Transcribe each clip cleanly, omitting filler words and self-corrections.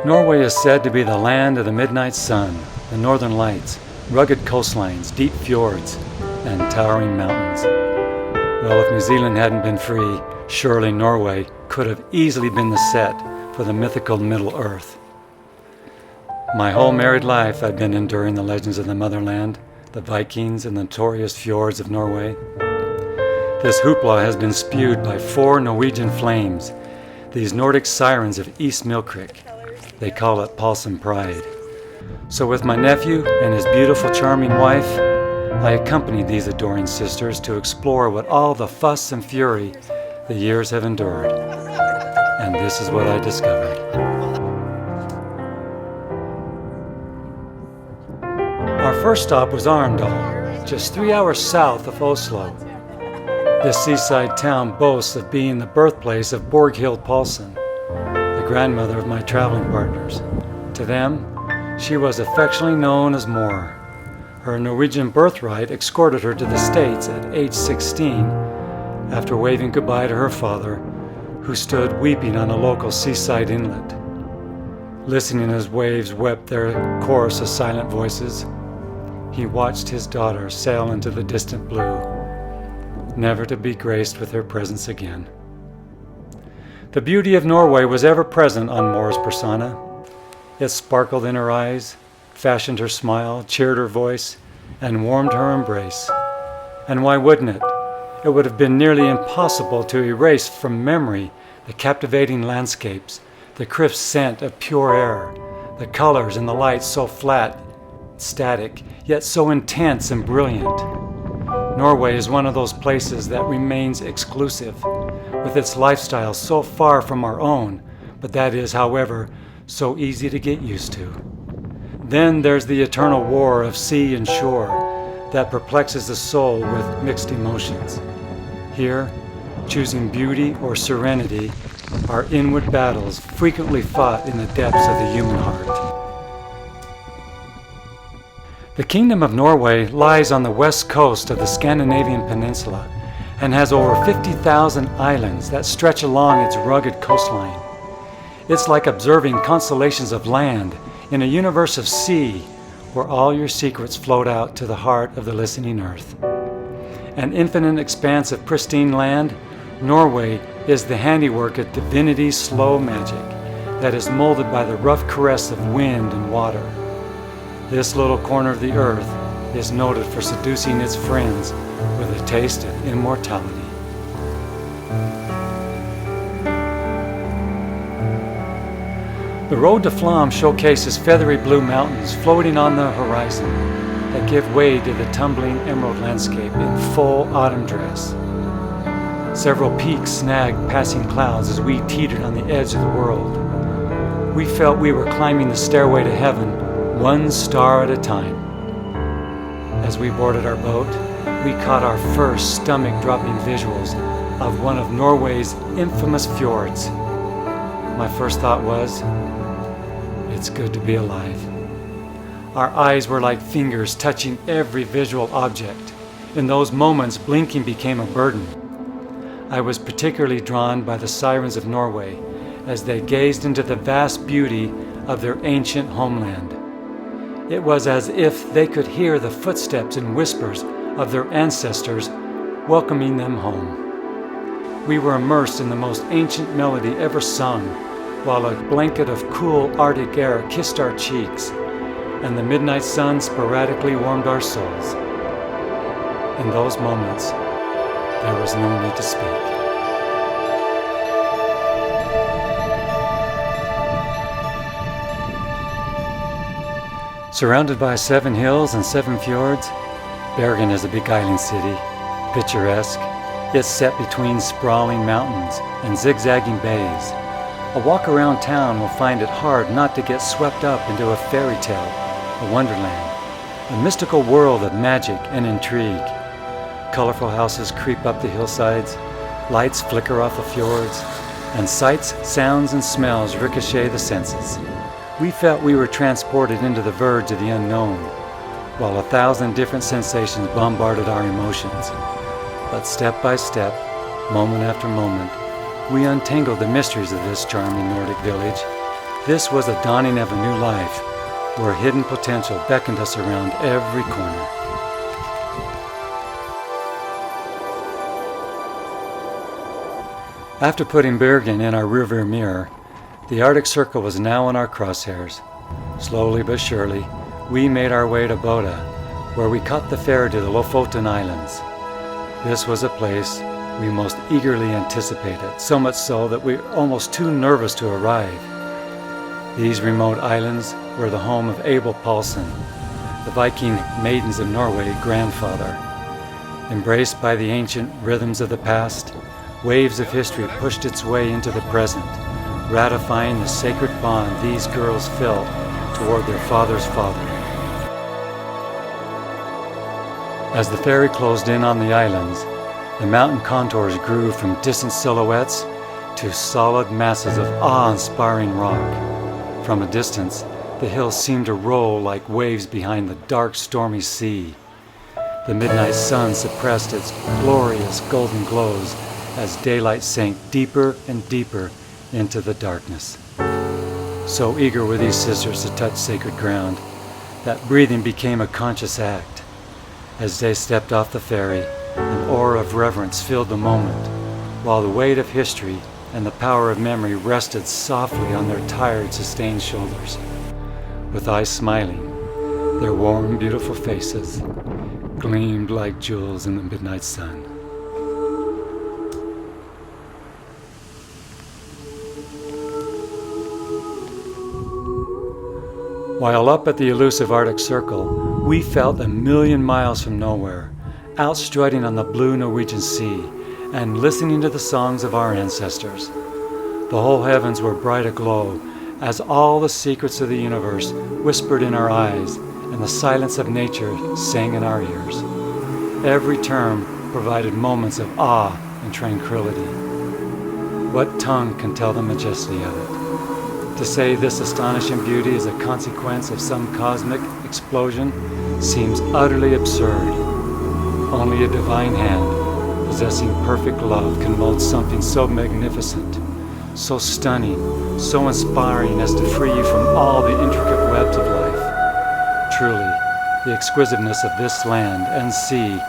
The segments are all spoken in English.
Norway is said to be the land of the midnight sun, the northern lights, rugged coastlines, deep fjords, and towering mountains. Well, if New Zealand hadn't been free, surely Norway could have easily been the set for the mythical Middle Earth. My whole married life I've been enduring the legends of the motherland, the Vikings and the notorious fjords of Norway. This hoopla has been spewed by 4 Norwegian flames, these Nordic sirens of East Millcreek. They call it Paulson Pride. So with my nephew and his beautiful, charming wife, I accompanied these adoring sisters to explore what all the fuss and fury the years have endured. And this is what I discovered. Our first stop was Arendal, just 3 hours south of Oslo. This seaside town boasts of being the birthplace of Borghild Paulsen, the grandmother of my traveling partners. To them, she was affectionately known as Mor. Her Norwegian birthright escorted her to the States at age 16 after waving goodbye to her father, who stood weeping on a local seaside inlet. Listening as waves wept their chorus of silent voices, he watched his daughter sail into the distant blue, never to be graced with her presence again. The beauty of Norway was ever present on Mor's persona. It sparkled in her eyes, fashioned her smile, cheered her voice, and warmed her embrace. And why wouldn't it? It would have been nearly impossible to erase from memory the captivating landscapes, the crisp scent of pure air, the colors and the lights so flat, static, yet so intense and brilliant. Norway is one of those places that remains exclusive, with its lifestyle so far from our own, but that is, however, so easy to get used to. Then there's the eternal war of sea and shore that perplexes the soul with mixed emotions. Here, choosing beauty or serenity are inward battles frequently fought in the depths of the human heart. The Kingdom of Norway lies on the west coast of the Scandinavian peninsula and has over 50,000 islands that stretch along its rugged coastline. It's like observing constellations of land in a universe of sea where all your secrets float out to the heart of the listening earth. An infinite expanse of pristine land, Norway is the handiwork of divinity's slow magic that is molded by the rough caress of wind and water. This little corner of the earth is noted for seducing its friends with a taste of immortality. The road to Flom showcases feathery blue mountains floating on the horizon that give way to the tumbling emerald landscape in full autumn dress. Several peaks snag passing clouds as we teetered on the edge of the world. We felt we were climbing the stairway to heaven, one star at a time. As we boarded our boat, we caught our first stomach-dropping visuals of one of Norway's infamous fjords. My first thought was, it's good to be alive. Our eyes were like fingers touching every visual object. In those moments, blinking became a burden. I was particularly drawn by the sirens of Norway as they gazed into the vast beauty of their ancient homeland. It was as if they could hear the footsteps and whispers of their ancestors welcoming them home. We were immersed in the most ancient melody ever sung, while a blanket of cool Arctic air kissed our cheeks, and the midnight sun sporadically warmed our souls. In those moments, there was no need to speak. Surrounded by 7 hills and 7 fjords, Bergen is a beguiling city, picturesque. It's set between sprawling mountains and zigzagging bays. A walk around town will find it hard not to get swept up into a fairy tale, a wonderland, a mystical world of magic and intrigue. Colorful houses creep up the hillsides, lights flicker off the fjords, and sights, sounds, and smells ricochet the senses. We felt we were transported into the verge of the unknown. while 1,000 different sensations bombarded our emotions. But step by step, moment after moment, we untangled the mysteries of this charming Nordic village. This was the dawning of a new life, where hidden potential beckoned us around every corner. After putting Bergen in our rearview mirror, the Arctic Circle was now in our crosshairs. Slowly but surely, we made our way to Boda, where we caught the ferry to the Lofoten Islands. This was a place we most eagerly anticipated, so much so that we were almost too nervous to arrive. These remote islands were the home of Abel Paulsen, the Viking maidens of Norway grandfather. Embraced by the ancient rhythms of the past, waves of history pushed its way into the present, ratifying the sacred bond these girls felt toward their father's father. As the ferry closed in on the islands, the mountain contours grew from distant silhouettes to solid masses of awe-inspiring rock. From a distance, the hills seemed to roll like waves behind the dark, stormy sea. The midnight sun suppressed its glorious golden glows as daylight sank deeper and deeper into the darkness. So eager were these sisters to touch sacred ground that breathing became a conscious act. As they stepped off the ferry, an aura of reverence filled the moment, while the weight of history and the power of memory rested softly on their tired, sustained shoulders. With eyes smiling, their warm, beautiful faces gleamed like jewels in the midnight sun. While up at the elusive Arctic Circle, we felt a million miles from nowhere, out strutting on the blue Norwegian Sea and listening to the songs of our ancestors. The whole heavens were bright aglow as all the secrets of the universe whispered in our eyes and the silence of nature sang in our ears. Every term provided moments of awe and tranquility. What tongue can tell the majesty of it? To say this astonishing beauty is a consequence of some cosmic explosion seems utterly absurd. Only a divine hand, possessing perfect love, can mold something so magnificent, so stunning, so inspiring as to free you from all the intricate webs of life. Truly, the exquisiteness of this land and sea,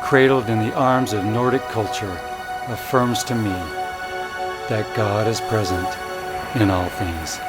cradled in the arms of Nordic culture, affirms to me that God is present in all things.